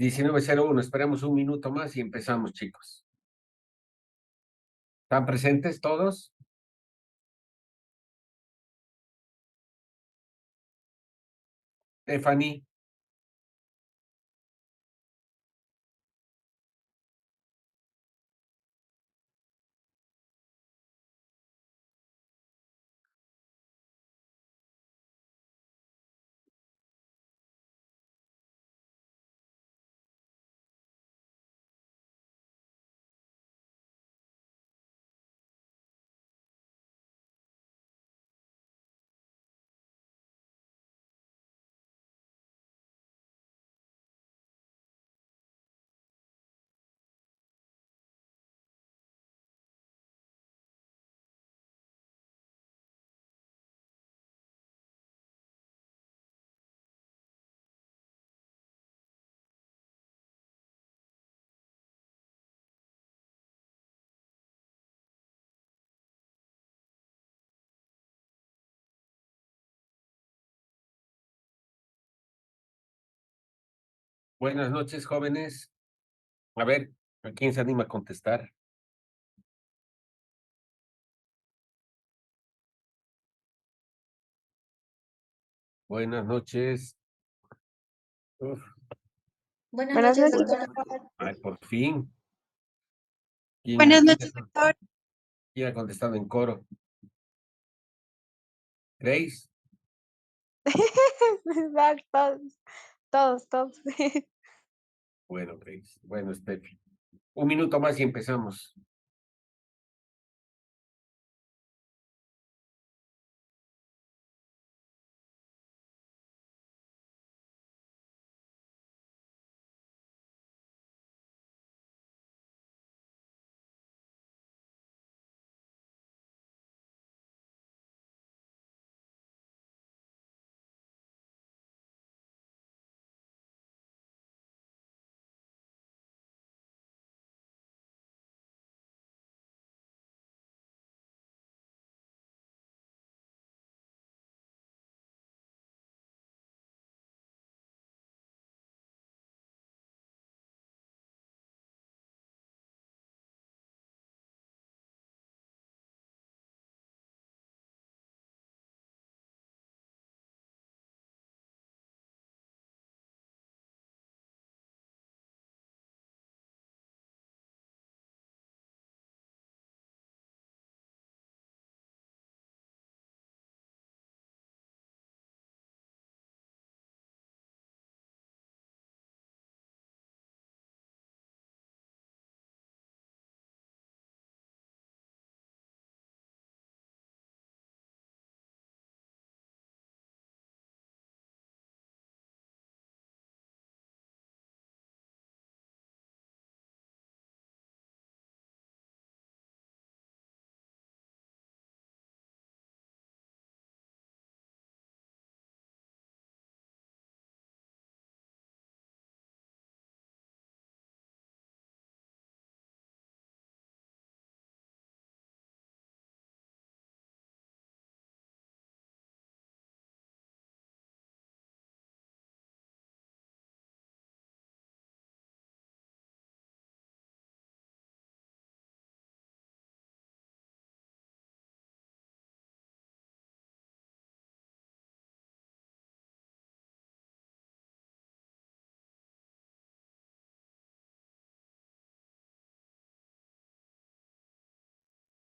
19:01. Esperemos un minuto más y empezamos, chicos. ¿Están presentes todos? Stephanie, buenas noches, jóvenes. A ver, ¿a quién se anima a contestar? Buenas noches. Uf, Buenas Buenas noches, noches, doctor. doctor. ay, por fin. ¿Quién, Buenas quién, noches, ha doctor. quién ha contestado en coro? ¿Grace? Va, todos. Bueno, Grace. Bueno, Steffi. Un minuto más y empezamos.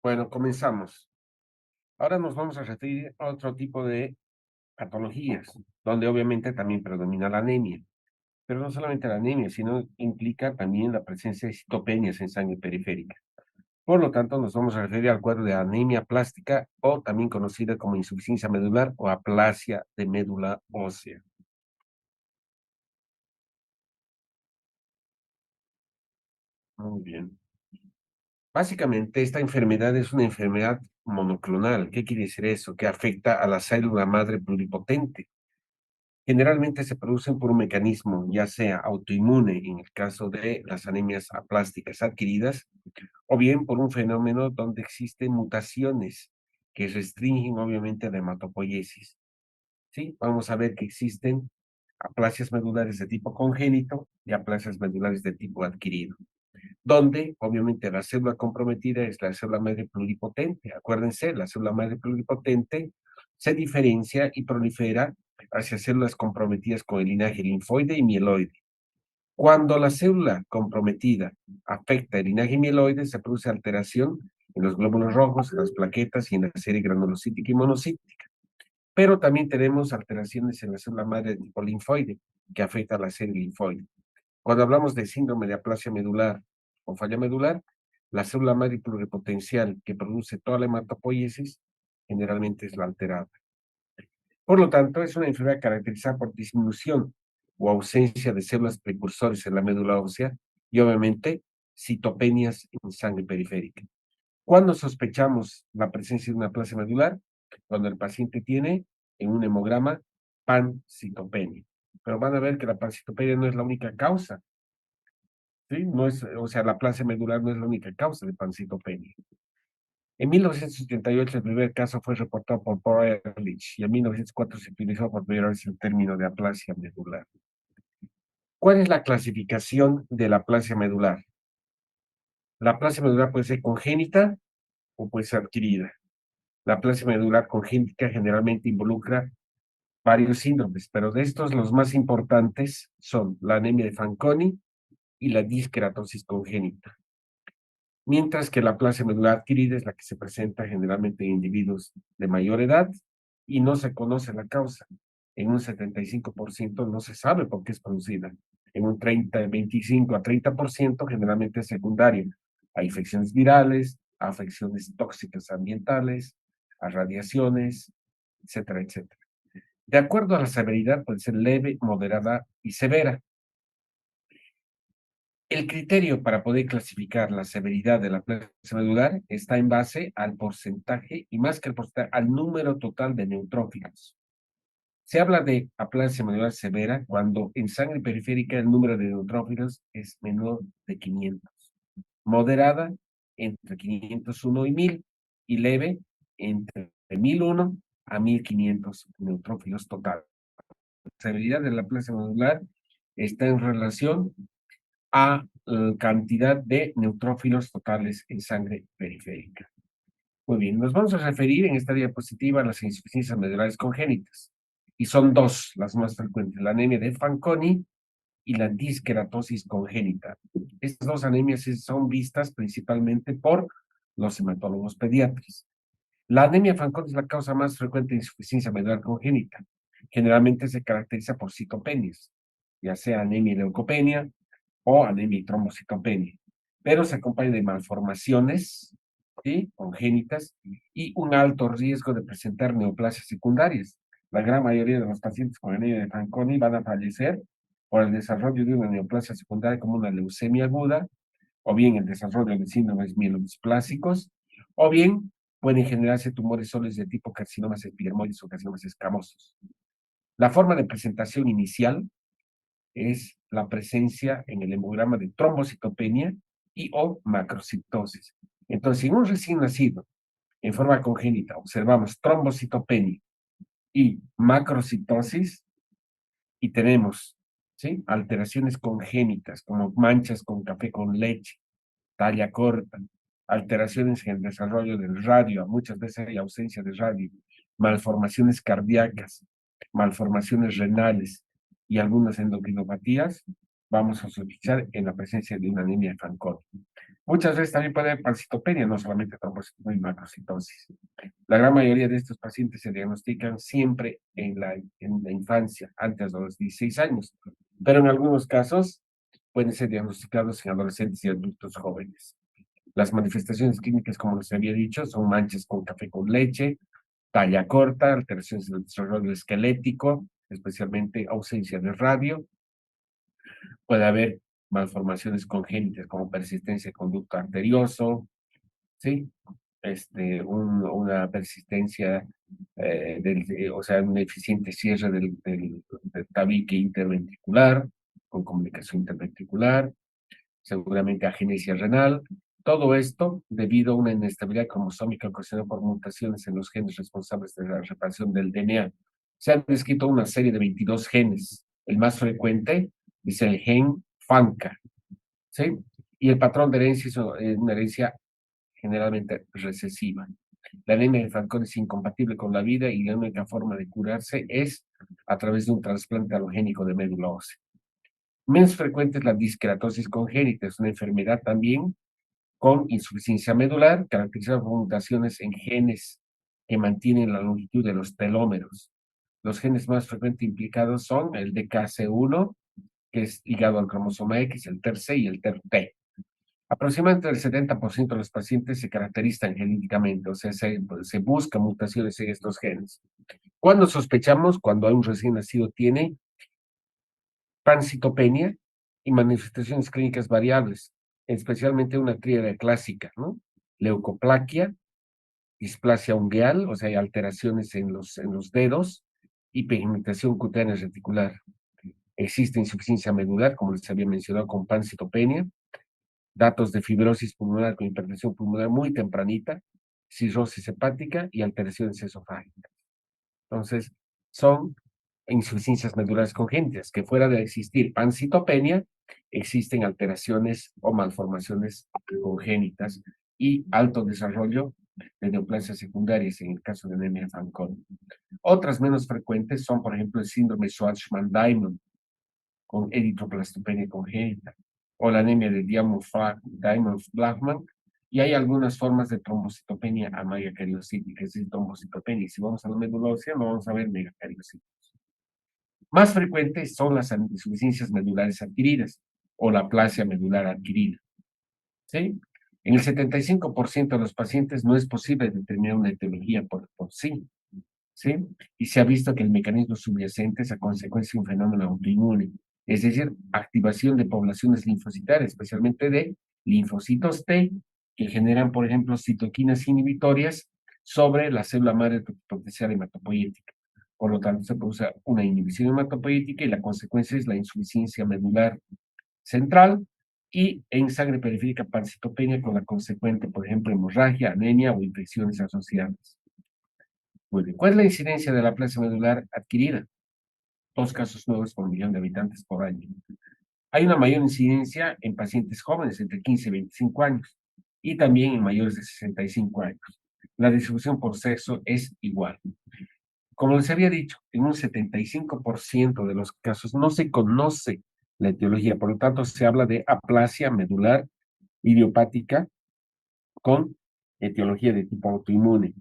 Bueno, comenzamos. Ahora nos vamos a referir a otro tipo de patologías, donde obviamente también predomina la anemia. Pero no solamente la anemia, sino implica también la presencia de citopenias en sangre periférica. Por lo tanto, nos vamos a referir al cuadro de anemia plástica o también conocida como insuficiencia medular o aplasia de médula ósea. Muy bien. Básicamente, esta enfermedad es una enfermedad monoclonal. ¿Qué quiere decir eso? Que afecta a la célula madre pluripotente. Generalmente se producen por un mecanismo, ya sea autoinmune en el caso de las anemias aplásticas adquiridas, o bien por un fenómeno donde existen mutaciones que restringen obviamente la hematopoiesis. ¿Sí? Vamos a ver que existen aplasias medulares de tipo congénito y aplasias medulares de tipo adquirido, donde obviamente la célula comprometida es la célula madre pluripotente. Acuérdense, la célula madre pluripotente se diferencia y prolifera hacia células comprometidas con el linaje linfoide y mieloide. Cuando la célula comprometida afecta el linaje mieloide, se produce alteración en los glóbulos rojos, en las plaquetas y en la serie granulocítica y monocítica. Pero también tenemos alteraciones en la célula madre de tipo linfoide, que afecta a la serie linfoide. Cuando hablamos de síndrome de aplasia medular o falla medular, la célula madre pluripotencial que produce toda la hematopoiesis generalmente es la alterada. Por lo tanto, es una enfermedad caracterizada por disminución o ausencia de células precursores en la médula ósea y obviamente citopenias en sangre periférica. ¿Cuándo sospechamos la presencia de una aplasia medular? Cuando el paciente tiene en un hemograma pancitopenia. Pero van a ver que la pancitopenia no es la única causa, ¿sí? No es, o sea, la aplasia medular no es la única causa de pancitopenia. En 1978 el primer caso fue reportado por Paul Ehrlich y en 1904 se utilizó por primera vez el término de aplasia medular. ¿Cuál es la clasificación de la aplasia medular? La aplasia medular puede ser congénita o puede ser adquirida. La aplasia medular congénita generalmente involucra varios síndromes, pero de estos los más importantes son la anemia de Fanconi y la disqueratosis congénita. Mientras que la aplasia medular adquirida es la que se presenta generalmente en individuos de mayor edad y no se conoce la causa. En un 75% no se sabe por qué es producida. En un 25 a 30% generalmente es secundaria a infecciones virales, a afecciones tóxicas ambientales, a radiaciones, etcétera, etcétera. De acuerdo a la severidad, puede ser leve, moderada y severa. El criterio para poder clasificar la severidad de la plasia medular está en base al porcentaje y más que el porcentaje, al número total de neutrófilos. Se habla de aplasia medular severa cuando en sangre periférica el número de neutrófilos es menor de 500. Moderada entre 501 y 1000 y leve entre 1001 a 1500 neutrófilos total. La severidad de la aplasia medular está en relación a la cantidad de neutrófilos totales en sangre periférica. Muy bien, nos vamos a referir en esta diapositiva a las insuficiencias medulares congénitas. Y son dos las más frecuentes, la anemia de Fanconi y la disqueratosis congénita. Estas dos anemias son vistas principalmente por los hematólogos pediatras. La anemia Fanconi es la causa más frecuente de insuficiencia medular congénita. Generalmente se caracteriza por citopenias, ya sea anemia y leucopenia, o anemia y trombocitopenia, pero se acompaña de malformaciones, ¿sí?, congénitas y un alto riesgo de presentar neoplasias secundarias. La gran mayoría de los pacientes con anemia de Fanconi van a fallecer por el desarrollo de una neoplasia secundaria como una leucemia aguda, o bien el desarrollo de síndromes mielodisplásicos, o bien pueden generarse tumores sólidos de tipo carcinomas epidermoides o carcinomas escamosos. La forma de presentación inicial es la presencia en el hemograma de trombocitopenia y o macrocitosis. Entonces, en un recién nacido, en forma congénita, observamos trombocitopenia y macrocitosis y tenemos, ¿sí?, alteraciones congénitas como manchas con café con leche, talla corta, alteraciones en el desarrollo del radio, muchas veces hay ausencia de radio, malformaciones cardíacas, malformaciones renales y algunas endocrinopatías, vamos a sospechar en la presencia de una anemia de Fanconi. Muchas veces también puede haber pancitopenia, no solamente trombocitopenia y macrocitosis. La gran mayoría de estos pacientes se diagnostican siempre en la infancia, antes de los 16 años, pero en algunos casos pueden ser diagnosticados en adolescentes y adultos jóvenes. Las manifestaciones clínicas, como les había dicho, son manchas con café con leche, talla corta, alteraciones del desarrollo esquelético, especialmente ausencia de radio. Puede haber malformaciones congénitas como persistencia de conducto arterioso, ¿sí? Una persistencia, o sea, un eficiente cierre del tabique interventricular, con comunicación interventricular, seguramente agenesia renal. Todo esto debido a una inestabilidad cromosómica ocasionada por mutaciones en los genes responsables de la reparación del DNA. Se han descrito una serie de 22 genes. El más frecuente es el gen FANCA, ¿sí? Y el patrón de herencia es una herencia generalmente recesiva. La anemia de Fanconi es incompatible con la vida y la única forma de curarse es a través de un trasplante halogénico de médula ósea. Menos frecuente es la disqueratosis congénita, es una enfermedad también con insuficiencia medular, caracterizada por mutaciones en genes que mantienen la longitud de los telómeros. Los genes más frecuentemente implicados son el DKC1, que es ligado al cromosoma X, el TER-C y el TER-T. Aproximadamente el 70% de los pacientes se caracterizan genéticamente, o sea, se buscan mutaciones en estos genes. ¿Cuándo sospechamos? Cuando hay un recién nacido tiene pancitopenia y manifestaciones clínicas variables, especialmente una tríada clásica, ¿no? Leucoplaquia, displasia ungueal, o sea, hay alteraciones en los dedos, y pigmentación cutánea reticular. Existe insuficiencia medular, como les había mencionado, con pancitopenia, datos de fibrosis pulmonar con hipertensión pulmonar muy tempranita, cirrosis hepática y alteraciones esofágicas. Entonces, son insuficiencias medulares congénitas, que fuera de existir pancitopenia, existen alteraciones o malformaciones congénitas y alto desarrollo de neoplasias secundarias en el caso de anemia Fanconi. Otras menos frecuentes son, por ejemplo, el síndrome Schwarzman-Diamond con eritroplastopenia congénita o la anemia de Diamond-Blackman, y hay algunas formas de trombocitopenia a megacariocítica, es decir, trombocitopenia. Y si vamos a la médula ósea, no vamos a ver megacariocíticos. Más frecuentes son las insuficiencias medulares adquiridas o la aplasia medular adquirida. ¿Sí? En el 75% de los pacientes no es posible determinar una etiología por sí, ¿sí? Y se ha visto que el mecanismo subyacente es a consecuencia de un fenómeno autoinmune, es decir, activación de poblaciones linfocitarias, especialmente de linfocitos T, que generan, por ejemplo, citoquinas inhibitorias sobre la célula madre potencial hematopoyética. Por lo tanto, se produce una inhibición hematopoyética y la consecuencia es la insuficiencia medular central y en sangre periférica pancitopenia con la consecuente, por ejemplo, hemorragia, anemia o infecciones asociadas. Muy bien. ¿Cuál es la incidencia de la aplasia medular adquirida? 2 casos nuevos por millón de habitantes por año. Hay una mayor incidencia en pacientes jóvenes entre 15 y 25 años y también en mayores de 65 años. La distribución por sexo es igual. Como les había dicho, en un 75% de los casos no se conoce la etiología, por lo tanto se habla de aplasia medular idiopática con etiología de tipo autoinmune,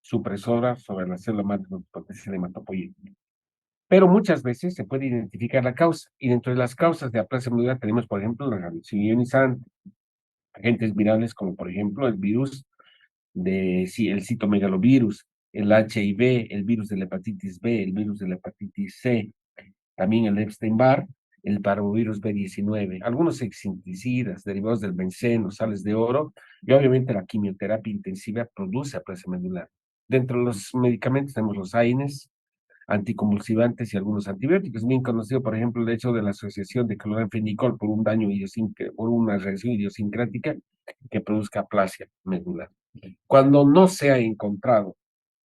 supresora sobre la célula madre potencial hematopoyética. Pero muchas veces se puede identificar la causa, y dentro de las causas de aplasia medular tenemos, por ejemplo, la radiación ionizante, agentes virales como, por ejemplo, el virus sí, el citomegalovirus, el HIV, el virus de la hepatitis B, el virus de la hepatitis C, también el Epstein-Barr, el parvovirus B19, algunos insecticidas derivados del benceno, sales de oro, y obviamente la quimioterapia intensiva produce aplasia medular. Dentro de los medicamentos tenemos los AINES, anticonvulsivantes y algunos antibióticos. Bien conocido, por ejemplo, el hecho de la asociación de cloranfenicol por un daño por una reacción idiosincrática que produzca aplasia medular. Cuando no se ha encontrado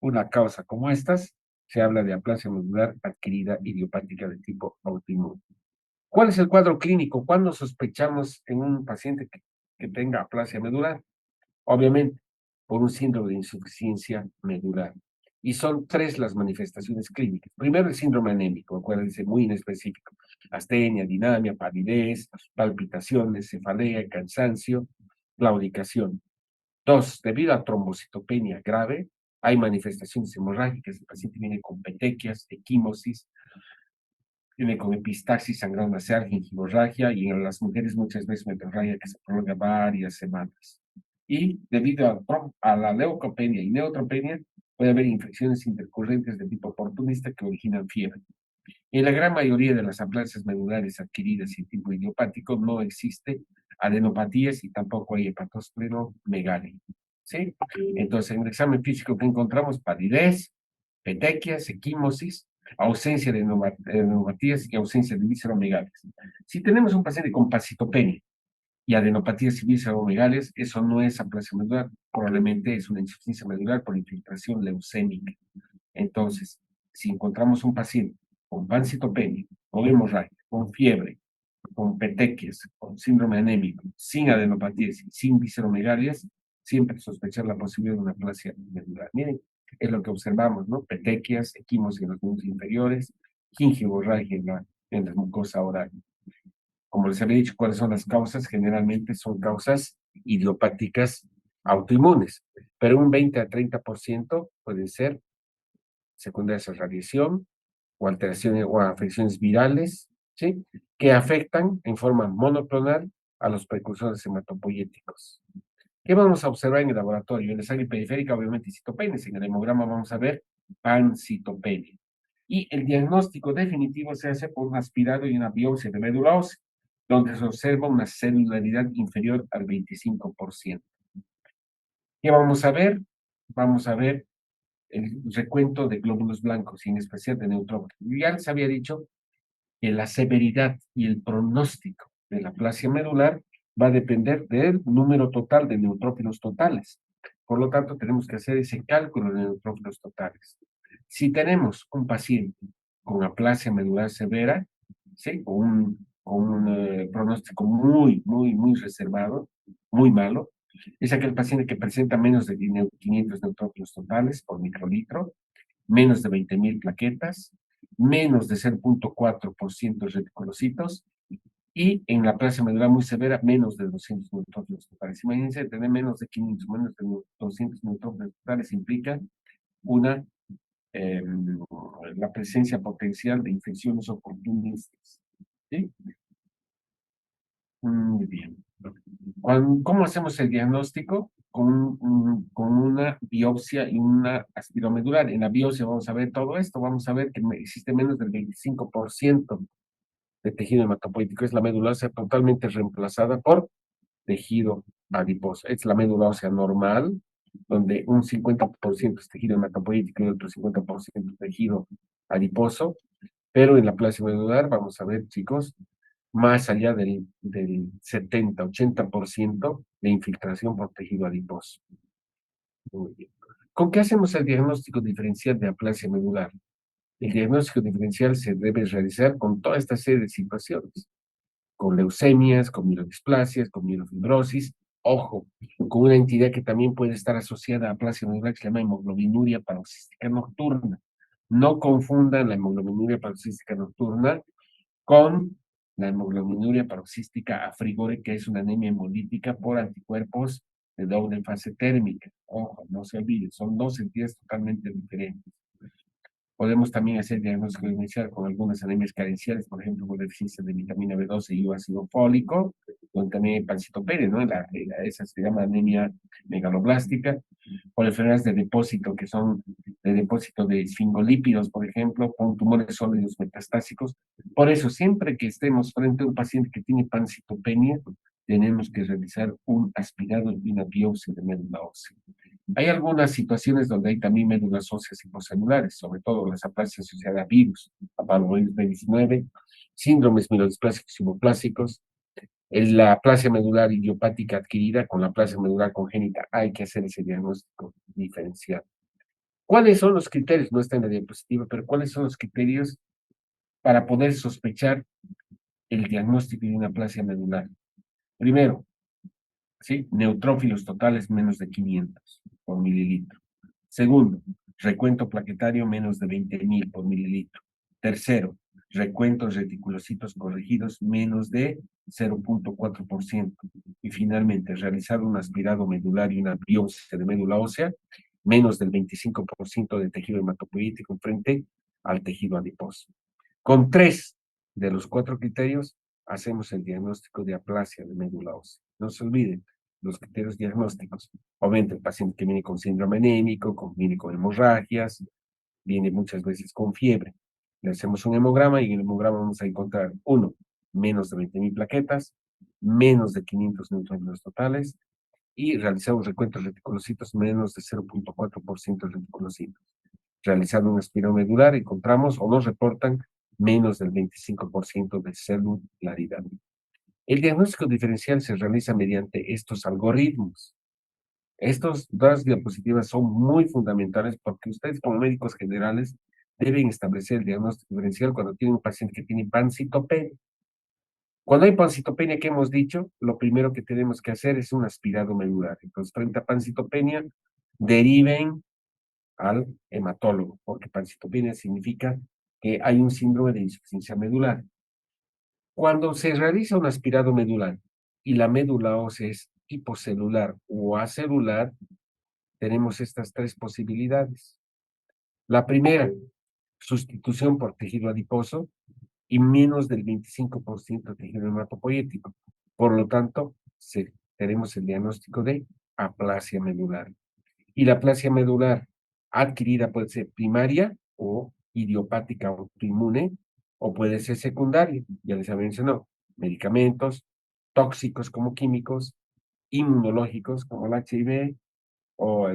una causa como estas, se habla de aplasia medular adquirida idiopática de tipo autoinmune. ¿Cuál es el cuadro clínico? ¿Cuándo sospechamos en un paciente que tenga aplasia medular? Obviamente, por un síndrome de insuficiencia medular. Y son tres las manifestaciones clínicas. Primero, el síndrome anémico, acuérdense, muy inespecífico. Astenia, dinamia, palidez, palpitaciones, cefalea, cansancio, claudicación. Dos, debido a trombocitopenia grave, hay manifestaciones hemorrágicas. El paciente viene con petequias, equimosis, viene con epistaxis, sangrado nasal, gingivorragia, y en las mujeres muchas veces metrorragia que se prolonga varias semanas. Y debido a la leucopenia y neutropenia, puede haber infecciones intercurrentes de tipo oportunista que originan fiebre. En la gran mayoría de las aplasias medulares adquiridas y tipo idiopático no existe adenopatías y tampoco hay hepatosplenomegalia. ¿Sí? Entonces, en el examen físico que encontramos palidez, petequias, equimosis, ausencia de adenopatías y ausencia de visceromegalias. Si tenemos un paciente con pacitopenia y adenopatías y visceromegalias, eso no es aplasia medular, probablemente es una insuficiencia medular por infiltración leucémica. Entonces, si encontramos un paciente con pancitopenia, con hemorragia, con fiebre, con petequias, con síndrome anémico, sin adenopatías y sin visceromegalias, siempre sospechar la posibilidad de una aplasia medular. Miren, es lo que observamos, ¿no? Petequias, equimos en los miembros inferiores, gingivorragia en la mucosa oral. Como les había dicho, ¿cuáles son las causas? Generalmente son causas idiopáticas autoinmunes, pero un 20 a 30% pueden ser secundarias a radiación o alteraciones o afecciones virales, ¿sí? Que afectan en forma monoclonal a los precursores hematopoyéticos. ¿Qué vamos a observar en el laboratorio? En la sangre periférica, obviamente, citopenias. En el hemograma vamos a ver pancitopenia. Y el diagnóstico definitivo se hace por un aspirado y una biopsia de médula ósea, donde se observa una celularidad inferior al 25%. ¿Qué vamos a ver? Vamos a ver el recuento de glóbulos blancos y en especial de neutrófilos. Ya les había dicho que la severidad y el pronóstico de la aplasia medular va a depender del número total de neutrófilos totales. Por lo tanto, tenemos que hacer ese cálculo de neutrófilos totales. Si tenemos un paciente con aplasia medular severa, ¿sí? Con un pronóstico muy reservado, muy malo, es aquel paciente que presenta menos de 500 neutrófilos totales por microlitro, menos de 20.000 plaquetas, menos de 0,4% de reticulocitos y en la plasia medular muy severa, menos de 200 neutrófilos totales. Imagínense tener menos de 500, menos de 200 neutrófilos totales implica una, eh, la presencia potencial de infecciones oportunistas. ¿Sí? Muy bien. ¿Cómo hacemos el diagnóstico? Con una biopsia y una aspiromedular. En la biopsia vamos a ver todo esto, vamos a ver que existe menos del 25% de tejido hematopoético. Es la médula ósea totalmente reemplazada por tejido adiposo. Es la médula ósea normal, donde un 50% es tejido hematopoético y otro 50% tejido adiposo, pero en la plasia medular vamos a ver, chicos, más allá del 70-80% de infiltración por tejido adiposo. Muy bien. ¿Con qué hacemos el diagnóstico diferencial de aplasia medular? El diagnóstico diferencial se debe realizar con toda esta serie de situaciones, con leucemias, con mielodisplasias, con mielofibrosis, ojo, con una entidad que también puede estar asociada a aplasia medular que se llama hemoglobinuria paroxística nocturna. No confundan la hemoglobinuria paroxística nocturna con la hemoglobinuria paroxística a frigore, que es una anemia hemolítica por anticuerpos de doble fase térmica. Ojo, no se olviden, son dos entidades totalmente diferentes. Podemos también hacer diagnóstico inicial con algunas anemias carenciales, por ejemplo, con deficiencia de vitamina B12 y ácido fólico, donde también hay pancitopenia, ¿no? Esa se llama anemia megaloblástica, por enfermedades de depósito, que son de depósito de esfingolípidos, por ejemplo, con tumores sólidos metastásicos. Por eso, siempre que estemos frente a un paciente que tiene pancitopenia, tenemos que realizar un aspirado y una biopsia de médula ósea. Hay algunas situaciones donde hay también médulas óseas hipocelulares, sobre todo las aplasias asociadas a virus, a parvovirus B19, síndromes mielodisplásicos y hipoplásicos, la aplasia medular idiopática adquirida con la aplasia medular congénita. Hay que hacer ese diagnóstico diferencial. ¿Cuáles son los criterios? No está en la diapositiva, pero ¿cuáles son los criterios para poder sospechar el diagnóstico de una aplasia medular? Primero, ¿sí? Neutrófilos totales menos de 500 por mililitro. Segundo, recuento plaquetario menos de 20.000 por mililitro. Tercero, recuentos reticulocitos corregidos menos de 0,4%. Y finalmente, realizar un aspirado medular y una biopsia de médula ósea menos del 25% de tejido hematopoyético frente al tejido adiposo. Con tres de los cuatro criterios, hacemos el diagnóstico de aplasia de médula ósea. No se olviden los criterios diagnósticos. Obviamente, el paciente que viene con síndrome anémico, viene con hemorragias, viene muchas veces con fiebre. Le hacemos un hemograma y en el hemograma vamos a encontrar, uno, menos de 20.000 plaquetas, menos de 500 neutrófilos totales y realizamos recuentos reticulocitos menos de 0,4% de reticulocitos. Realizando un espiromedular encontramos o nos reportan menos del 25% de celularidad. El diagnóstico diferencial se realiza mediante estos algoritmos. Estas dos diapositivas son muy fundamentales porque ustedes como médicos generales deben establecer el diagnóstico diferencial cuando tienen un paciente que tiene pancitopenia. Cuando hay pancitopenia, que hemos dicho, lo primero que tenemos que hacer es un aspirado medular. Entonces, frente a pancitopenia, deriven al hematólogo, porque pancitopenia significa que hay un síndrome de insuficiencia medular. Cuando se realiza un aspirado medular y la médula ósea es hipocelular o acelular, tenemos estas tres posibilidades. La primera, sustitución por tejido adiposo y menos del 25% de tejido hematopoyético. Por lo tanto, tenemos el diagnóstico de aplasia medular. Y la aplasia medular adquirida puede ser primaria o idiopática autoinmune, o puede ser secundaria, ya les había mencionado, medicamentos, tóxicos como químicos, inmunológicos como el HIV, o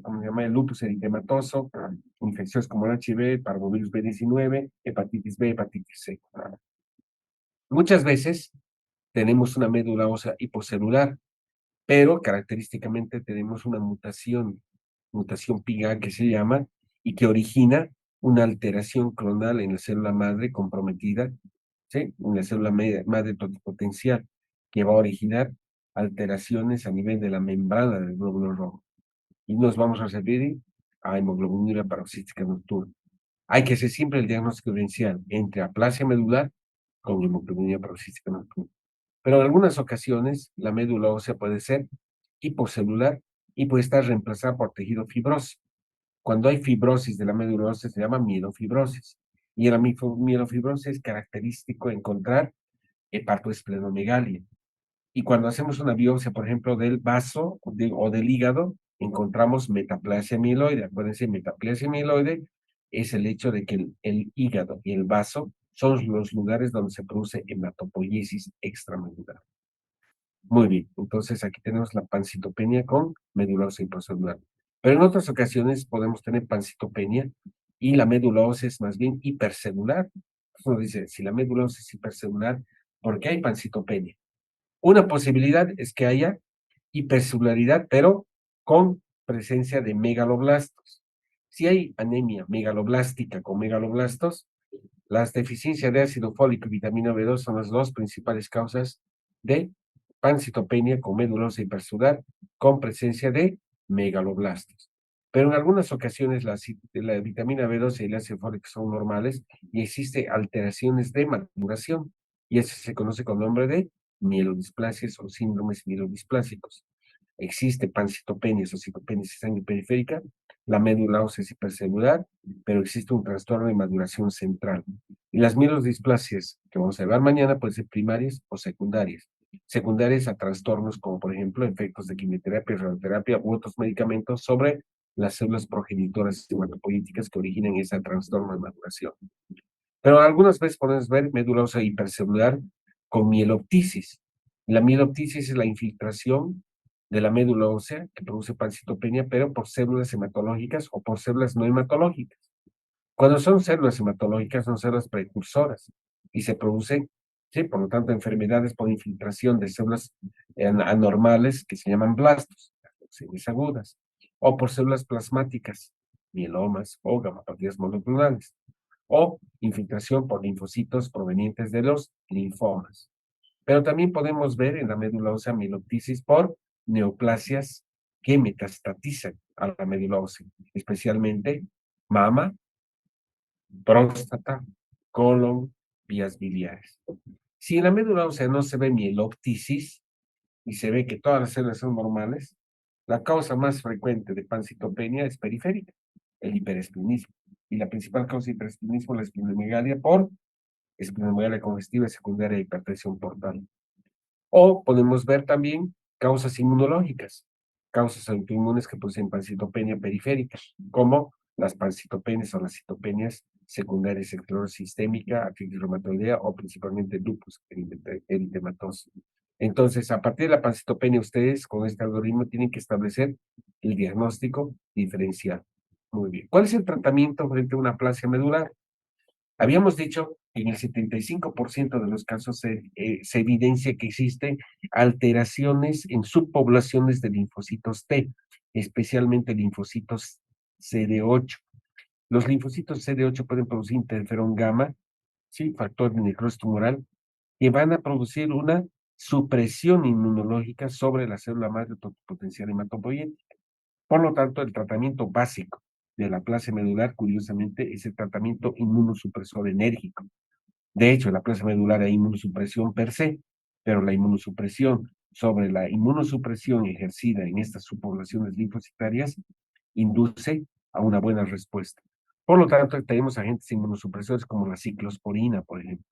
¿cómo se llama? El lupus eritematoso, infecciones como el HIV, parvovirus B19, hepatitis B, hepatitis C. Muchas veces tenemos una médula ósea hipocelular, pero característicamente tenemos una mutación PIGA que se llama, y que origina una alteración clonal en la célula madre comprometida, ¿sí? En la célula madre totipotencial, que va a originar alteraciones a nivel de la membrana del glóbulo rojo. Y nos vamos a referir a hemoglobinura paroxística nocturna. Hay que hacer siempre el diagnóstico diferencial entre aplasia medular con hemoglobinura paroxística nocturna. Pero en algunas ocasiones la médula ósea puede ser hipocelular y puede estar reemplazada por tejido fibroso. Cuando hay fibrosis de la médula ósea se llama mielofibrosis. Y en la mielofibrosis es característico encontrar hepatoesplenomegalia. Y cuando hacemos una biopsia, por ejemplo, del vaso o del hígado, encontramos metaplasia mieloide. Acuérdense, metaplasia mieloide es el hecho de que el hígado y el vaso son los lugares donde se produce hematopoiesis extramedular. Muy bien, entonces aquí tenemos la pancitopenia con médula ósea hipocelular. Pero en otras ocasiones podemos tener pancitopenia y la médula ósea es más bien hipercelular. Uno dice, si la médula ósea es hipercelular, ¿por qué hay pancitopenia? Una posibilidad es que haya hipercelularidad, pero con presencia de megaloblastos. Si hay anemia megaloblástica con megaloblastos, las deficiencias de ácido fólico y vitamina B2 son las dos principales causas de pancitopenia con médula ósea hipercelular con presencia de megaloblastos. Pero en algunas ocasiones la vitamina B12 y el ácido fólico son normales y existe alteraciones de maduración, y eso se conoce con nombre de mielodisplasias o síndromes mielodisplásicos. Existe pancitopenia o citopenia de sangre periférica, la médula ósea es hipercelular, pero existe un trastorno de maduración central. Y las mielodisplasias que vamos a ver mañana pueden ser primarias o secundarias. Secundarias a trastornos como, por ejemplo, efectos de quimioterapia, radioterapia u otros medicamentos sobre las células progenitoras hematopoyéticas que originan ese trastorno de maduración. Pero algunas veces podemos ver médula ósea hipercelular con mieloptisis. La mieloptisis es la infiltración de la médula ósea que produce pancitopenia, pero por células hematológicas o por células no hematológicas. Cuando son células hematológicas, son células precursoras y se producen, sí, por lo tanto, enfermedades por infiltración de células anormales que se llaman blastos, leucemias agudas, o por células plasmáticas, mielomas o gamopatías monoclonales, o infiltración por linfocitos provenientes de los linfomas. Pero también podemos ver en la médula ósea mieloptisis por neoplasias que metastatizan a la médula ósea, especialmente mama, próstata, colon, vías biliares. Si en la médula ósea no se ve mieloptisis y se ve que todas las células son normales, la causa más frecuente de pancitopenia es periférica, el hiperesplenismo. Y la principal causa de hiperesplenismo es la esplenomegalia por esplenomegalia congestiva secundaria de hipertensión portal. O podemos ver también causas inmunológicas, causas autoinmunes que producen pancitopenia periférica, como las pancitopenias o las citopenias secundarias, esclerosis sistémica, artritis reumatoidea o principalmente lupus eritematoso. Entonces, a partir de la pancitopenia, ustedes con este algoritmo tienen que establecer el diagnóstico diferencial. Muy bien. ¿Cuál es el tratamiento frente a una aplasia medular? Habíamos dicho que en el 75% de los casos se evidencia que existen alteraciones en subpoblaciones de linfocitos T, especialmente linfocitos CD8. Los linfocitos CD8 pueden producir interferón gamma, ¿sí? Factor de necrosis tumoral, que van a producir una supresión inmunológica sobre la célula madre potencial hematopoyética. Por lo tanto, el tratamiento básico de la aplasia medular, curiosamente, es el tratamiento inmunosupresor enérgico. De hecho, en la aplasia medular hay inmunosupresión per se, pero la inmunosupresión sobre la inmunosupresión ejercida en estas subpoblaciones linfocitarias induce a una buena respuesta. Por lo tanto, tenemos agentes inmunosupresores como la ciclosporina, por ejemplo,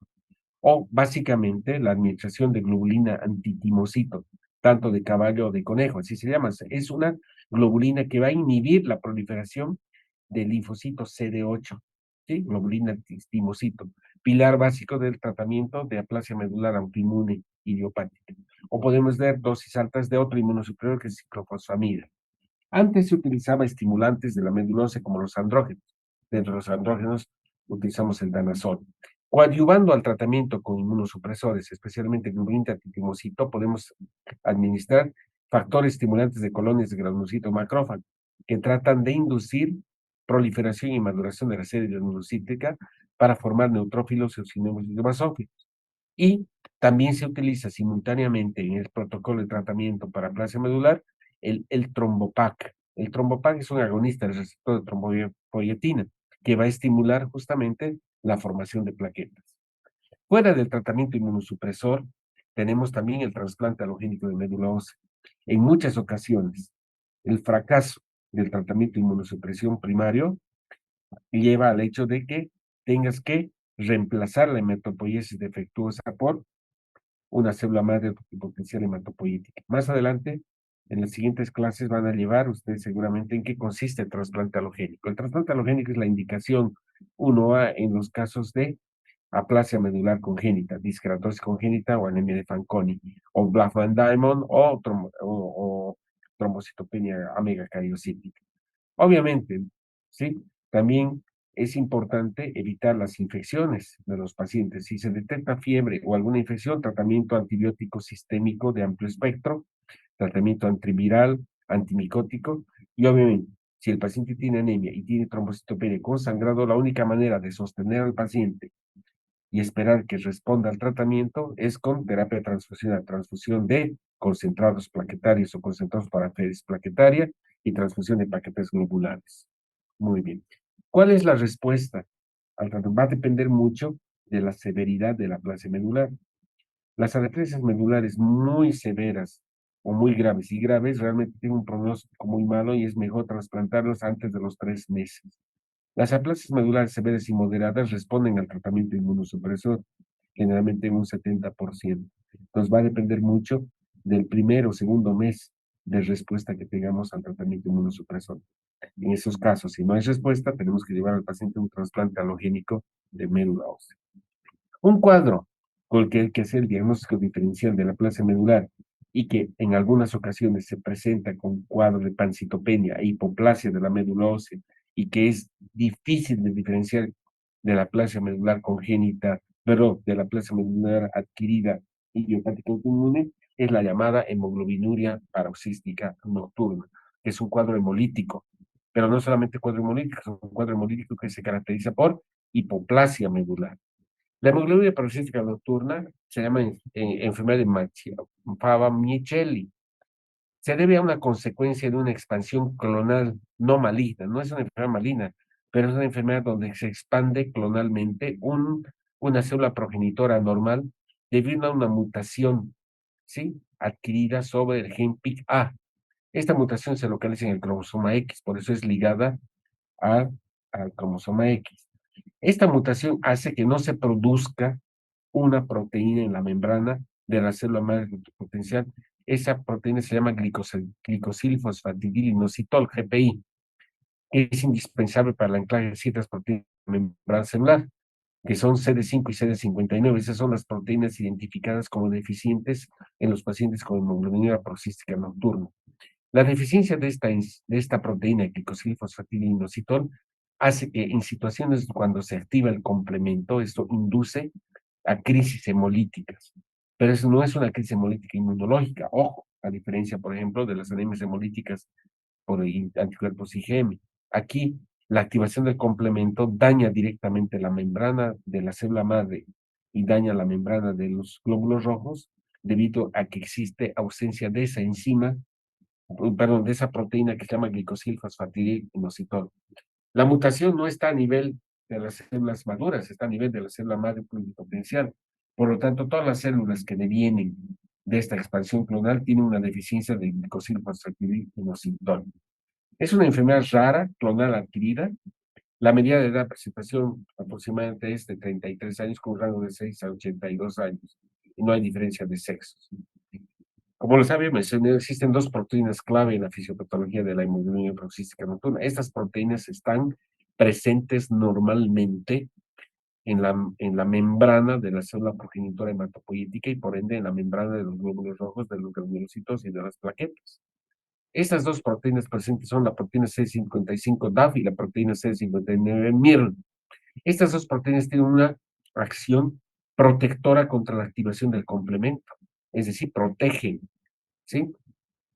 o básicamente la administración de globulina antitimocito, tanto de caballo o de conejo, así se llama. Es una globulina que va a inhibir la proliferación del linfocito CD8, ¿sí? Globulina antitimocito, pilar básico del tratamiento de aplasia medular autoinmune idiopática. O podemos ver dosis altas de otro inmunosupresor que es ciclofosfamida. Antes se utilizaba estimulantes de la médula ósea como los andrógenos. Dentro de los andrógenos utilizamos el danazol. Coadyuvando al tratamiento con inmunosupresores, especialmente glumina antitimocito, podemos administrar factores estimulantes de colonias de granulocito macrófago que tratan de inducir proliferación y maduración de la serie granulocítica para formar neutrófilos y basófilos. Y también se utiliza simultáneamente en el protocolo de tratamiento para aplasia medular el trombopac. El trombopac es un agonista del receptor de trombopoietina que va a estimular justamente la formación de plaquetas. Fuera del tratamiento inmunosupresor, tenemos también el trasplante alogénico de médula ósea. En muchas ocasiones, el fracaso del tratamiento de inmunosupresión primario lleva al hecho de que tengas que reemplazar la hematopoiesis defectuosa por una célula madre potencial hematopoyética. Más adelante, en las siguientes clases van a llevar ustedes seguramente en qué consiste el trasplante alogénico. El trasplante alogénico es la indicación 1A en los casos de aplasia medular congénita, diskeratosis congénita o anemia de Fanconi, o Blackman-Diamond o trombocitopenia megacariocítica. Obviamente, ¿sí? También es importante evitar las infecciones de los pacientes. Si se detecta fiebre o alguna infección, tratamiento antibiótico sistémico de amplio espectro, tratamiento antiviral, antimicótico, y obviamente, si el paciente tiene anemia y tiene trombocitopenia con sangrado, la única manera de sostener al paciente y esperar que responda al tratamiento es con terapia transfusional, transfusión de concentrados plaquetarios o concentrados paraferis plaquetaria y transfusión de paquetes globulares. Muy bien. ¿Cuál es la respuesta al tratamiento? Va a depender mucho de la severidad de la aplasia medular. Las atresias medulares muy severas o muy graves y graves realmente tienen un pronóstico muy malo y es mejor trasplantarlos antes de los 3 meses. Las aplasias medulares severas y moderadas responden al tratamiento inmunosupresor, generalmente en un 70%. Entonces va a depender mucho del primer o segundo mes de respuesta que tengamos al tratamiento inmunosupresor. En esos casos, si no hay respuesta, tenemos que llevar al paciente a un trasplante alogénico de médula ósea. Un cuadro con el que hay que hacer el diagnóstico diferencial de la aplasia medular y que en algunas ocasiones se presenta con cuadro de pancitopenia e hipoplasia de la médula ósea y que es difícil de diferenciar de la aplasia medular congénita, pero de la aplasia medular adquirida idiopática autoinmune, es la llamada hemoglobinuria paroxística nocturna, que es un cuadro hemolítico, pero no solamente cuadro hemolítico, es un cuadro hemolítico que se caracteriza por hipoplasia medular. La hemoglobina paroxística nocturna se llama enfermedad de Fava-Micheli. Se debe a una consecuencia de una expansión clonal no maligna. No es una enfermedad maligna, pero es una enfermedad donde se expande clonalmente una célula progenitora normal debido a una mutación, ¿sí? Adquirida sobre el gen PIC-A. Esta mutación se localiza en el cromosoma X, por eso es ligada a, al cromosoma X. Esta mutación hace que no se produzca una proteína en la membrana de la célula madre potencial. Esa proteína se llama glicosilfosfatidilinositol, GPI, que es indispensable para el anclaje de ciertas proteínas de la membrana celular, que son CD5 y CD59. Esas son las proteínas identificadas como deficientes en los pacientes con hemoglobina paroxística nocturna. La deficiencia de esta proteína glicosilfosfatidilinositol hace que en situaciones cuando se activa el complemento, esto induce a crisis hemolíticas. Pero eso no es una crisis hemolítica inmunológica, ojo, a diferencia, por ejemplo, de las anemias hemolíticas por anticuerpos IgM. Aquí, la activación del complemento daña directamente la membrana de la célula madre y daña la membrana de los glóbulos rojos debido a que existe ausencia de esa enzima, perdón, de esa proteína que se llama glicosilfosfatidilinositol. La mutación no está a nivel de las células maduras, está a nivel de la célula madre pluripotencial. Por lo tanto, todas las células que devienen de esta expansión clonal tienen una deficiencia de glicosilfosfatidilinositol. Es una enfermedad rara, clonal adquirida. La medida de edad de presentación aproximadamente es de 33 años, con un rango de 6 a 82 años. Y no hay diferencia de sexos. Como lo sabía, mencioné, existen dos proteínas clave en la fisiopatología de la hemoglobina peroxística nocturna. Estas proteínas están presentes normalmente en la membrana de la célula progenitora hematopoyética y por ende en la membrana de los glóbulos rojos, de los granulocitos y de las plaquetas. Estas dos proteínas presentes son la proteína C55DAF y la proteína C59MIR. Estas dos proteínas tienen una acción protectora contra la activación del complemento, es decir, protegen, ¿sí?,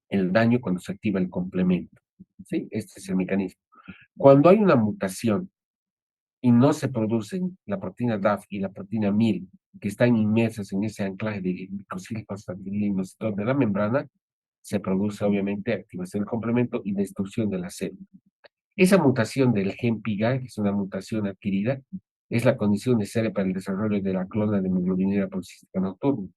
el daño cuando se activa el complemento, ¿sí? Este es el mecanismo. Cuando hay una mutación y no se producen la proteína DAF y la proteína MIL, que están inmersas en ese anclaje de glicosilfosfatidilinositol de la membrana, se produce obviamente activación del complemento y destrucción de la célula. Esa mutación del gen PIGA, que es una mutación adquirida, es la condición necesaria para el desarrollo de la clona de hemoglobinura policística nocturna.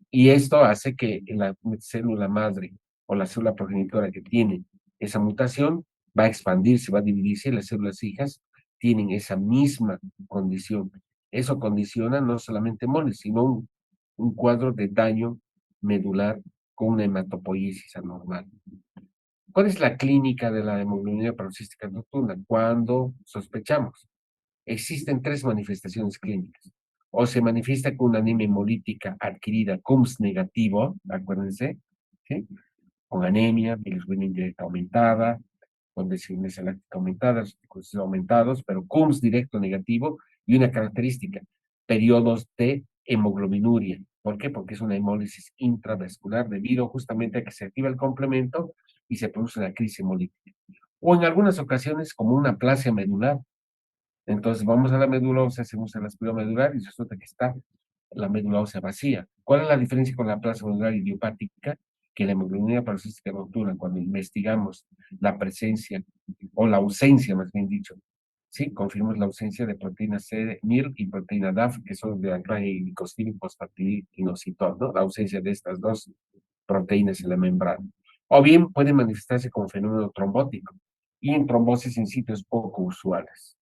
Y esto hace que la célula madre o la célula progenitora que tiene esa mutación va a expandirse, va a dividirse, y las células hijas tienen esa misma condición. Eso condiciona no solamente moles, sino un cuadro de daño medular con una hematopoiesis anormal. ¿Cuál es la clínica de la hemoglobina paroxística nocturna? Cuando sospechamos. Existen tres manifestaciones clínicas. O se manifiesta con una anemia hemolítica adquirida CUMS negativo, acuérdense, ¿sí?, con anemia, bilirrubina indirecta aumentada, con desinhidración láctica aumentada, recursos aumentados, pero CUMS directo negativo y una característica, periodos de hemoglobinuria. ¿Por qué? Porque es una hemólisis intravascular debido justamente a que se activa el complemento y se produce una crisis hemolítica. O en algunas ocasiones como una aplasia medular. Entonces vamos a la médula ósea, hacemos el aspirado medular y resulta que está la médula ósea vacía. ¿Cuál es la diferencia con la placa medular idiopática? Que la hemoglobina paroxística nocturna, cuando investigamos la presencia o la ausencia, más bien dicho, sí, confirmamos la ausencia de proteína C, MIR y proteína DAF, que son de anclaje glicosílico fosfatidilinositol, ¿no? La ausencia de estas dos proteínas en la membrana. O bien puede manifestarse como fenómeno trombótico y en trombosis en sitios poco usuales.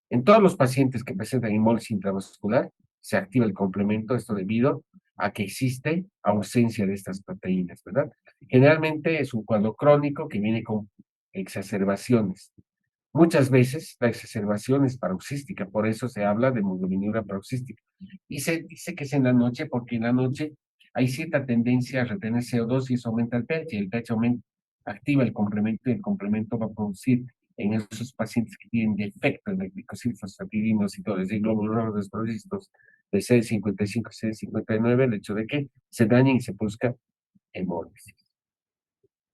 En todos los pacientes que presentan hemólisis intravascular, se activa el complemento, esto debido a que existe ausencia de estas proteínas, ¿verdad? Generalmente es un cuadro crónico que viene con exacerbaciones. Muchas veces la exacerbación es paroxística, por eso se habla de hemoglobinura paroxística. Y se dice que es en la noche porque en la noche hay cierta tendencia a retener CO2 y eso aumenta el pH, y el pH aumenta, activa el complemento y el complemento va a producir en esos pacientes que tienen defecto en la glicosilfosfatidinosidol, de glóbulos rojos desprovistos de CD55 y CD59, el hecho de que se dañen y se produzca hemólisis.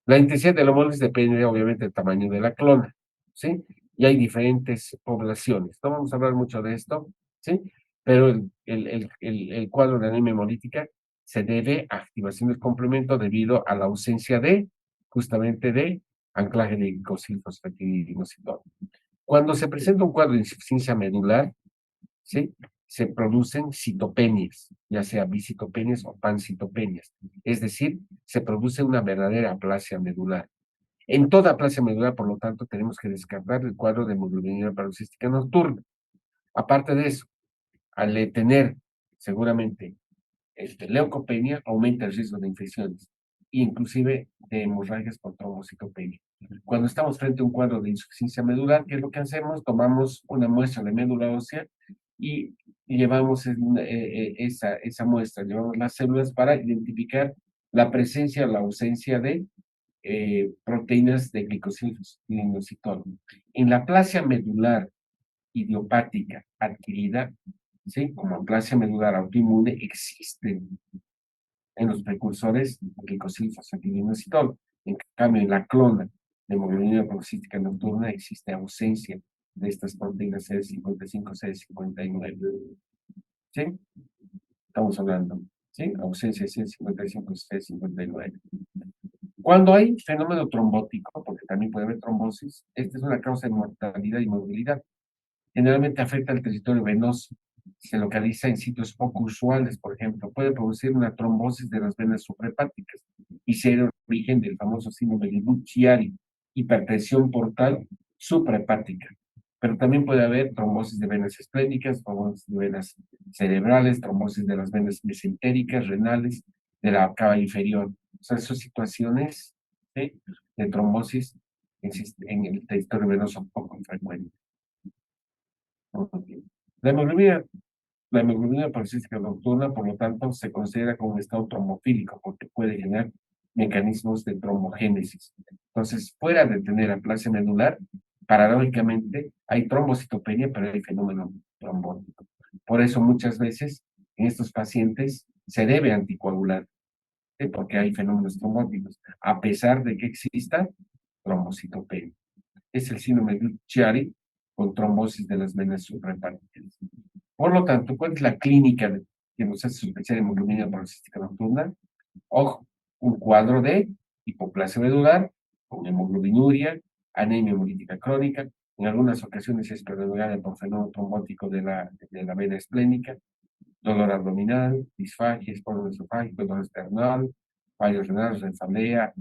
La intensidad de la hemólisis depende obviamente del tamaño de la clona, ¿sí? Y hay diferentes poblaciones. No vamos a hablar mucho de esto, ¿sí? Pero el cuadro de anemia hemolítica se debe a activación del complemento debido a la ausencia de, justamente de, anclaje de glicosilfosfatidinosidol. Cuando se presenta un cuadro de insuficiencia medular, ¿sí?, se producen citopenias, ya sea bicitopenias o pancitopenias. Es decir, se produce una verdadera aplasia medular. En toda aplasia medular, por lo tanto, tenemos que descartar el cuadro de hemoglobina paroxística nocturna. Aparte de eso, al tener seguramente leucopenia, aumenta el riesgo de infecciones, inclusive de hemorragias por trombocitopenia. Cuando estamos frente a un cuadro de insuficiencia medular, ¿qué es lo que hacemos? Tomamos una muestra de médula ósea y llevamos esa muestra, llevamos las células para identificar la presencia o la ausencia de proteínas de glicosilfosfatidinositol. En la aplasia medular idiopática adquirida, ¿sí?, como aplasia medular autoinmune, existen en los precursores glicosilfosfatidinosidol. En cambio, en la clona de hemoglobina paroxística nocturna existe ausencia de estas proteínas CD55, CD59. ¿sí? Estamos hablando, ¿sí? Ausencia de C55, C59. Cuando hay fenómeno trombótico, porque también puede haber trombosis, esta es una causa de mortalidad y movilidad. Generalmente afecta al territorio venoso. Se localiza en sitios poco usuales, por ejemplo. Puede producir una trombosis de las venas suprahepáticas y ser el origen del famoso síndrome de Buchiari, hipertensión portal suprahepática. Pero también puede haber trombosis de venas esplénicas, trombosis de venas cerebrales, trombosis de las venas mesentéricas, renales, de la cava inferior. O sea, son situaciones, ¿sí?, de trombosis en el territorio venoso poco frecuentes. La hemoglobina, la hemoglobina paroxística nocturna, por lo tanto, se considera como un estado trombofílico porque puede generar mecanismos de trombogénesis. Entonces, fuera de tener aplasia medular, paradójicamente hay trombocitopenia, pero hay fenómeno trombótico. Por eso muchas veces en estos pacientes se debe anticoagular, ¿sí?, porque hay fenómenos trombóticos, a pesar de que exista trombocitopenia. Es el síndrome de Chiari con trombosis de las venas suprahepáticas. Por lo tanto, ¿cuál es la clínica que nos hace sospechar hemoglobina paroxística nocturna? Ojo, un cuadro de hipoplasia medular con hemoglobinuria, anemia hemolítica crónica, en algunas ocasiones es prolongada por fenómeno trombótico de la vena esplénica, dolor abdominal, disfagia, espasmo esofágico, dolor esternal, fallos renales, cefalea,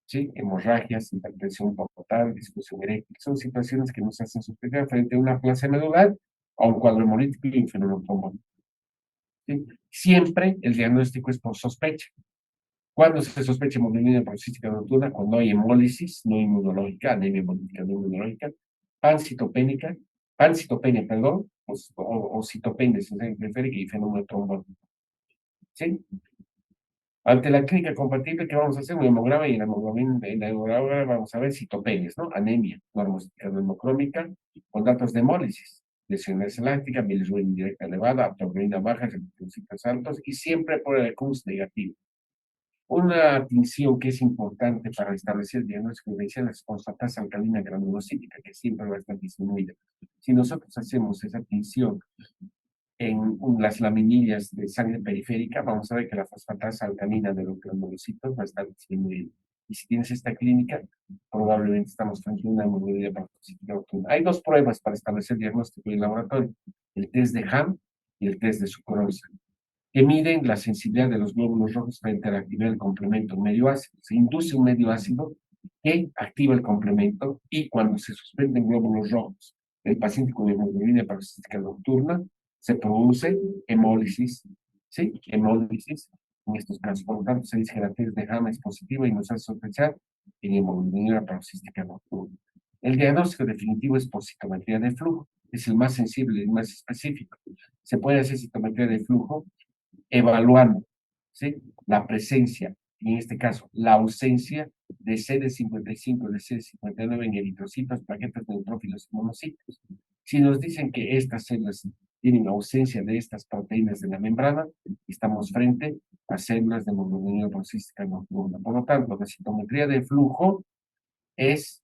¿sí?, hemorragias, hipertensión portal, disfunción eréctil. Son situaciones que nos hacen sospechar frente a una plasia medular o un cuadro hemolítico y un fenómeno trombótico, ¿sí? Siempre el diagnóstico es por sospecha. ¿Cuándo se sospecha hemoglobina paroxística nocturna? Cuando hay hemólisis no inmunológica, anemia hemolítica no inmunológica, pancitopénica, pancitopenia, perdón, o citopenia sensible periférica y fenómeno trombótico, ¿sí? Ante la clínica compatible, ¿qué vamos a hacer? Un hemograma, y en la hemograma vamos a ver citopenias, ¿no? Anemia, normocítica hemocrómica, con datos de hemólisis, lesiones elásticas, bilirrubina indirecta elevada, aptoglobina baja, reticulocitos altos, y siempre por el CUS negativo. Una tinción que es importante para establecer el diagnóstico diferencial es fosfatasa alcalina granulocítica, que siempre va a estar disminuida. Si nosotros hacemos esa tinción en las laminillas de sangre periférica, vamos a ver que la fosfatasa alcalina de los granulocitos va a estar disminuida. Y si tienes esta clínica, probablemente estamos frente a una hemoglobina paroxística nocturna. Hay dos pruebas para establecer diagnóstico en el laboratorio: el test de Ham y el test de sucrose, que miden la sensibilidad de los glóbulos rojos frente a la actividad del complemento medio ácido. Se induce un medio ácido que activa el complemento, y cuando se suspenden glóbulos rojos el paciente con hemoglobina paroxística nocturna, se produce hemólisis, ¿sí? Hemólisis en estos casos. Por lo tanto, se dice que la test de Hama es positiva y nos hace sospechar en hemoglobina paroxística nocturna. El diagnóstico definitivo es por citometría de flujo, es el más sensible y más específico. Se puede hacer citometría de flujo evaluando, ¿sí?, la presencia, y en este caso, la ausencia de CD55 y de CD59 en eritrocitos, plaquetas, neutrófilos y monocitos. Si nos dicen que estas células tienen ausencia de estas proteínas de la membrana, estamos frente a células de hemoglobina paroxística nocturna. Por lo tanto, la citometría de flujo es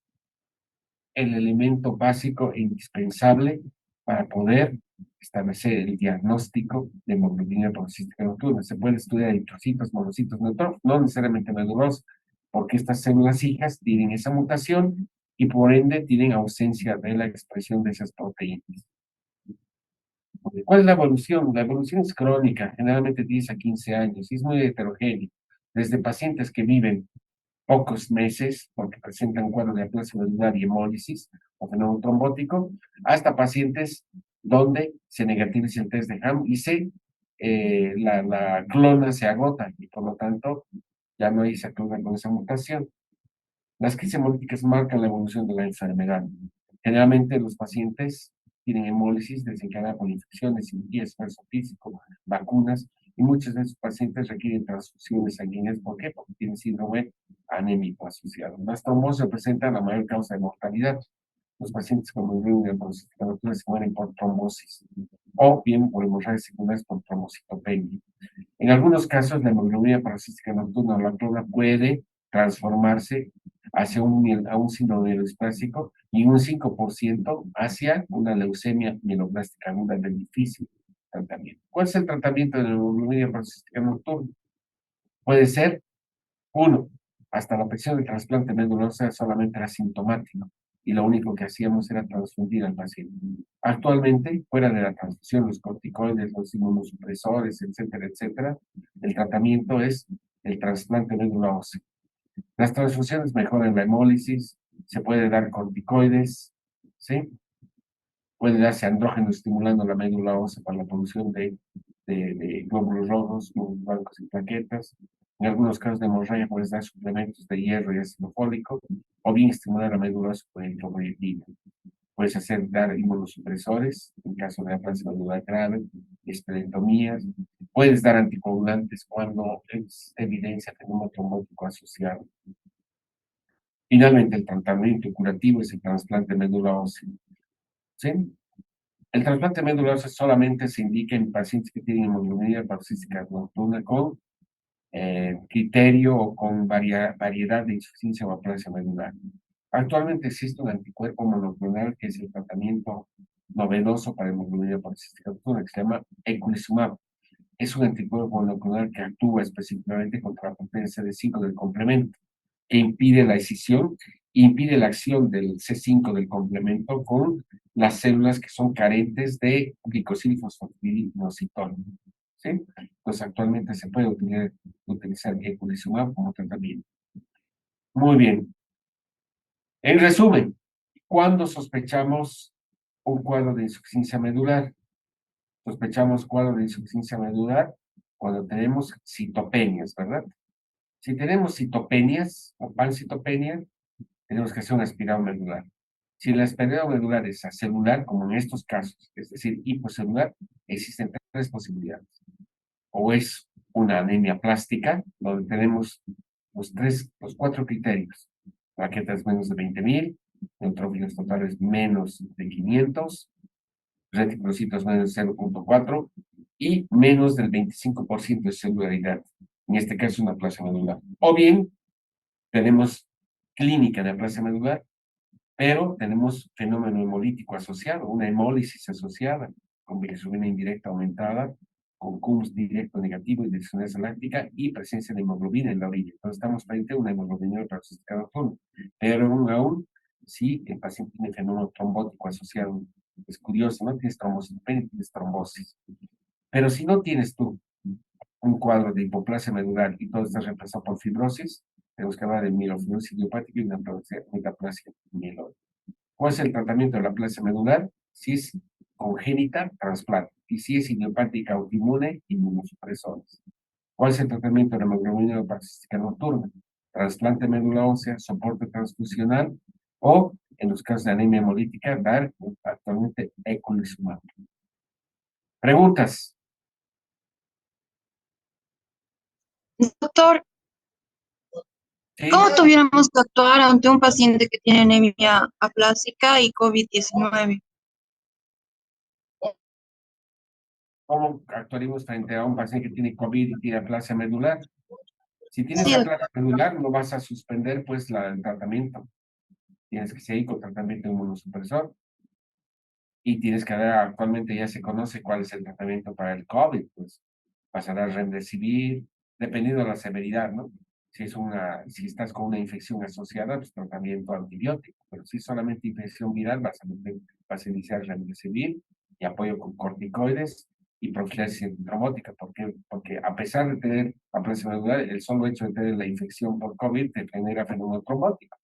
el elemento básico e indispensable para poder establecer el diagnóstico de hemoglobina paroxística nocturna. Se puede estudiar eritrocitos, monocitos, neutrófilos, no necesariamente medulares, porque estas células hijas tienen esa mutación y por ende tienen ausencia de la expresión de esas proteínas. ¿Cuál es la evolución? La evolución es crónica, generalmente 10 a 15 años, y es muy heterogénea. Desde pacientes que viven pocos meses, porque presentan un cuadro de aplasia medular y hemólisis o fenómeno trombótico, hasta pacientes donde se negativiza el test de Ham y la clona se agota, y por lo tanto ya no hay esa clona con esa mutación. Las crisis hemolíticas marcan la evolución de la enfermedad. Generalmente los pacientes tienen hemólisis desencadenada por infecciones, cirugía, esfuerzo físico, vacunas, y muchos de esos pacientes requieren transfusiones sanguíneas. ¿Por qué? Porque tienen síndrome anémico asociado. Las trombosis representan la mayor causa de mortalidad. Los pacientes con hemoglobina paroxística nocturna se mueren por trombosis, o bien por hemorragias secundarias por trombocitopenia. En algunos casos, la hemoglobina paroxística nocturna o la clona puede transformarse a un síndrome neoespásico, y un 5% hacia una leucemia mieloblástica aguda del difícil. tratamiento. ¿Cuál es el tratamiento de neumonía paroxística nocturna? Puede ser, uno, hasta la operación de trasplante medular ósea solamente era sintomático y lo único que hacíamos era transfundir al paciente. Actualmente, fuera de la transfusión, los corticoides, los inmunosupresores, etcétera, etcétera, el tratamiento es el trasplante medular ósea. Las transfusiones mejoran la hemólisis, se puede dar corticoides, ¿sí? Puede darse andrógeno estimulando la médula ósea para la producción de glóbulos rojos, glóbulos blancos y plaquetas. En algunos casos de hemorragia puedes dar suplementos de hierro y ácido fólico, o bien estimular la médula ósea con eritropoyetina. Puedes dar inmunosupresores en caso de aplasia medular grave, esplenectomías. Puedes dar anticoagulantes cuando es evidencia de un trombótico asociado. Finalmente, el tratamiento curativo es el trasplante de médula ósea. ¿Sí? El trasplante medular ósea solamente se indica en pacientes que tienen hemoglobina paroxística nocturna con criterio o con variedad de insuficiencia o aplasia medular. Actualmente existe un anticuerpo monoclonal que es el tratamiento novedoso para hemoglobina paroxística nocturna, que se llama eculizumab. Es un anticuerpo monoclonal que actúa específicamente contra la potencia CD5 del complemento, que impide la escisión, impide la acción del C5 del complemento con las células que son carentes de glicosilfosfatidinositol. ¿Sí? Entonces, actualmente se puede utilizar eculizumab como tratamiento. Muy bien. En resumen, ¿cuándo sospechamos un cuadro de insuficiencia medular? Sospechamos cuadro de insuficiencia medular cuando tenemos citopenias, ¿verdad? Si tenemos citopenias o pancitopenia, tenemos que hacer un aspirado medular. Si el aspirado medular es acelular, como en estos casos, es decir, hipocelular, existen tres posibilidades. O es una anemia plástica, donde tenemos los cuatro criterios. Plaquetas menos de 20.000, neutrófilos totales menos de 500, reticulocitos menos de 0,4 y menos del 25% de celularidad. En este caso, una plasia medular. O bien, tenemos clínica de aplasia medular, pero tenemos fenómeno hemolítico asociado, una hemólisis asociada, con bilirrubina indirecta aumentada, con CUMS directo negativo y desinasa láctica y presencia de hemoglobina en la orilla. Entonces estamos frente a una hemoglobina paroxística nocturna. Pero aún, si el paciente tiene fenómeno trombótico asociado, es curioso, no tienes trombocitopenia, tienes trombosis. Pero si no tienes tú un cuadro de hipoplasia medular y todo está reemplazado por fibrosis, tenemos que hablar de mielofibrosis idiopática y una metaplasia mieloide. ¿Cuál es el tratamiento de la plasia medular? Si es congénita, trasplante. Y si es idiopática autoinmune, inmunosupresores. ¿Cuál es el tratamiento de la hemoglobina paroxística nocturna? Trasplante médula ósea, soporte transfusional o, en los casos de anemia hemolítica, dar actualmente eculizumab. ¿Preguntas? Doctor, ¿Sí? ¿cómo tuviéramos que actuar ante un paciente que tiene anemia aplásica y COVID-19? ¿Cómo actuaríamos frente a un paciente que tiene COVID y tiene aplasia medular? Si tienes Sí, aplasia medular, no vas a suspender pues el tratamiento. Tienes que seguir con tratamiento inmunosupresor y tienes que dar, actualmente ya se conoce cuál es el tratamiento para el COVID, pues pasará a remdesivir, dependiendo de la severidad, ¿no? Si estás con una infección asociada, pues tratamiento antibiótico, pero si es solamente infección viral, vas a iniciar remdesivir y apoyo con corticoides y profilaxis trombótica, porque a pesar de tener aplasia medular, el solo hecho de tener la infección por COVID te genera fenómeno trombótico.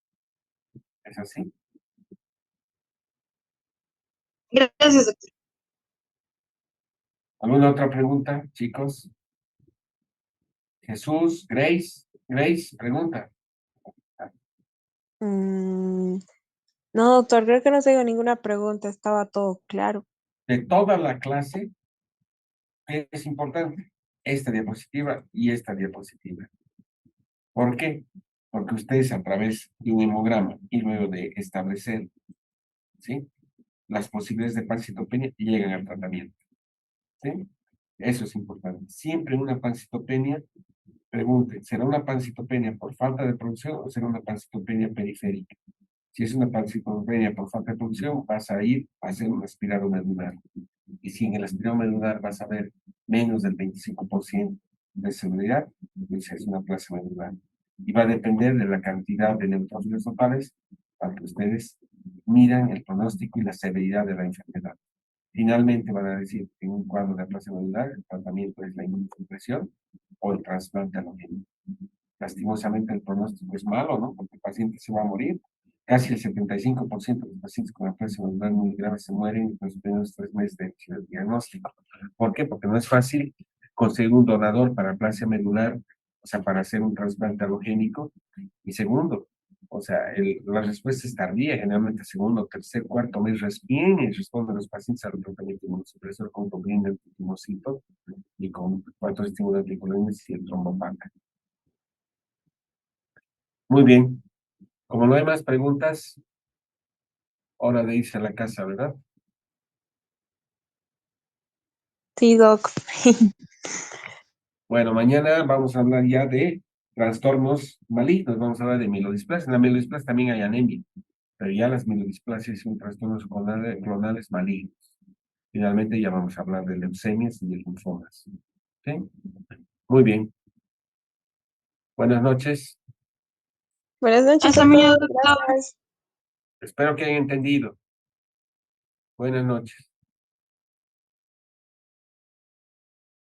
¿Es así? gracias, doctor. ¿Alguna otra pregunta, chicos? Jesús, Grace, pregunta. Mm, no, doctor, creo que no tengo ninguna pregunta, estaba todo claro. De toda la clase, ¿qué es importante? Esta diapositiva y esta diapositiva. ¿Por qué? Porque ustedes a través de un hemograma y luego de establecer, ¿sí? Las posibilidades de pancitopenia llegan al tratamiento, ¿sí? Eso es importante. Siempre una pancitopenia, pregunten, ¿será una pancitopenia por falta de producción o será una pancitopenia periférica? Si es una pancitopenia por falta de producción, vas a ir a hacer un aspirado medular. Y si en el espiral medular vas a ver menos del 25% de seguridad, pues es una plasia medular. Y va a depender de la cantidad de neutrófilos totales para que ustedes miran el pronóstico y la severidad de la enfermedad. Finalmente van a decir que en un cuadro de aplasia medular el tratamiento es la inmunosupresión o el trasplante alogénico. Lastimosamente el pronóstico es malo, ¿no? Porque el paciente se va a morir. Casi el 75% de los pacientes con aplasia medular muy grave se mueren en los primeros 3 meses del diagnóstico. ¿Por qué? Porque no es fácil conseguir un donador para aplasia medular, o sea, para hacer un trasplante alogénico. Y segundo, o sea, la respuesta es tardía, generalmente segundo, tercer, cuarto mes y responden los pacientes al tratamiento inmunosupresor con combina el timocito y con 4 estimulantes y el trombopaca. Muy bien. Como no hay más preguntas, hora de irse a la casa, ¿verdad? Sí, Doc. Bueno, mañana vamos a hablar ya de trastornos malignos, vamos a hablar de mielodisplasia. En la mielodisplasia también hay anemia, pero ya las mielodisplasias son trastornos clonales malignos. Finalmente ya vamos a hablar de leucemias y de linfomas. ¿Sí? Muy bien. Buenas noches. Buenas noches a Hasta mañana, todos. doctor. Gracias. Espero que hayan entendido. Buenas noches.